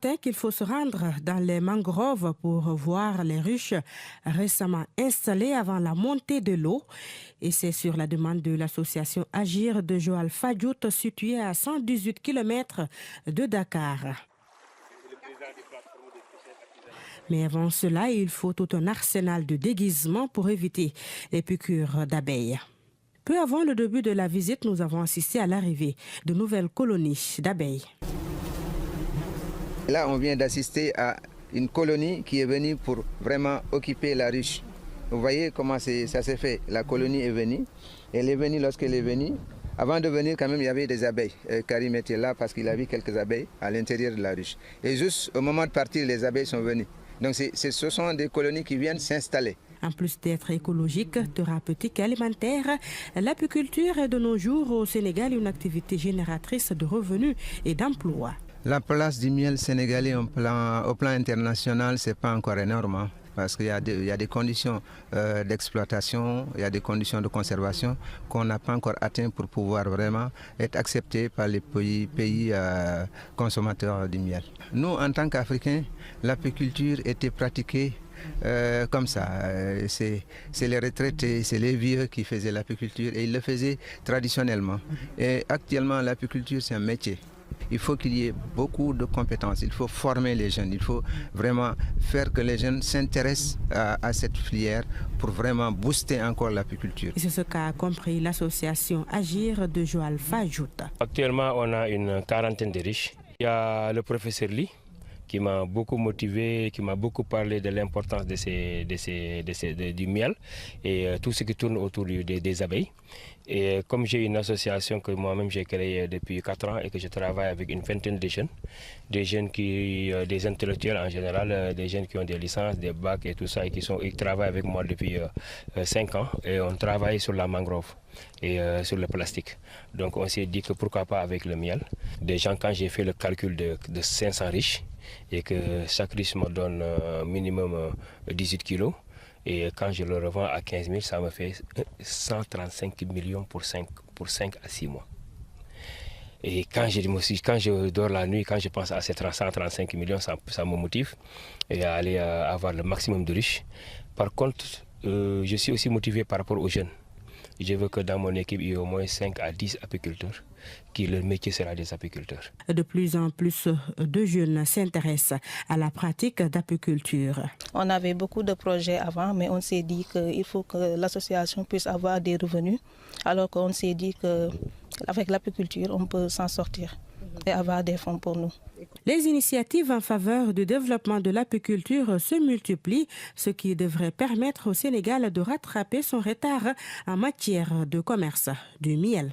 certain qu'il faut se rendre dans les mangroves pour voir les ruches récemment installées avant la montée de l'eau. Et c'est sur la demande de l'association Agir de Joal Fadiout, située à 118 km de Dakar. Mais avant cela, il faut tout un arsenal de déguisements pour éviter les piqûres d'abeilles. Peu avant le début de la visite, nous avons assisté à l'arrivée de nouvelles colonies d'abeilles. Là, on vient d'assister à une colonie qui est venue pour vraiment occuper la ruche. Vous voyez comment ça s'est fait. La colonie est venue. Elle est venue lorsqu'elle est venue. Avant de venir, quand même, il y avait des abeilles. Karim était là parce qu'il a vu quelques abeilles à l'intérieur de la ruche. Et juste au moment de partir, les abeilles sont venues. Donc ce sont des colonies qui viennent s'installer. En plus d'être écologique, thérapeutique et alimentaire, l'apiculture est de nos jours au Sénégal une activité génératrice de revenus et d'emplois. La place du miel sénégalais au plan international, ce n'est pas encore énorme. Hein, parce qu'il y a des conditions d'exploitation, il y a des conditions de conservation qu'on n'a pas encore atteintes pour pouvoir vraiment être accepté par les pays consommateurs du miel. Nous, en tant qu'Africains, l'apiculture était pratiquée comme ça. C'est les retraités, c'est les vieux qui faisaient l'apiculture et ils le faisaient traditionnellement. Et actuellement, l'apiculture, c'est un métier. Il faut qu'il y ait beaucoup de compétences, il faut former les jeunes, il faut vraiment faire que les jeunes s'intéressent à cette filière pour vraiment booster encore l'apiculture. C'est ce qu'a compris l'association Agir de Joal Fadiout. Actuellement, on a une quarantaine de riches. Il y a le professeur Lee qui m'a beaucoup motivé, qui m'a beaucoup parlé de l'importance du miel et tout ce qui tourne autour des abeilles. Et comme j'ai une association que moi-même j'ai créée depuis 4 ans et que je travaille avec une vingtaine de jeunes, des intellectuels en général, des jeunes qui ont des licences, des bacs et tout ça, et ils travaillent avec moi depuis 5 ans et on travaille sur la mangrove et sur le plastique. Donc on s'est dit que pourquoi pas avec le miel. Des gens, quand j'ai fait le calcul de 500 riches, et que chaque riche me donne minimum 18 kilos. Et quand je le revends à 15 000, ça me fait 135 millions pour 5 à 6 mois. Et quand je dors la nuit, quand je pense à ces 135 millions, ça me motive et à aller avoir le maximum de riches. Par contre, je suis aussi motivé par rapport aux jeunes. Je veux que dans mon équipe, il y ait au moins 5 à 10 apiculteurs, qui leur métier sera des apiculteurs. De plus en plus de jeunes s'intéressent à la pratique d'apiculture. On avait beaucoup de projets avant, mais on s'est dit qu'il faut que l'association puisse avoir des revenus, alors qu'on s'est dit qu'avec l'apiculture, on peut s'en sortir et avoir des fonds pour nous. Les initiatives en faveur du développement de l'apiculture se multiplient, ce qui devrait permettre au Sénégal de rattraper son retard en matière de commerce du miel.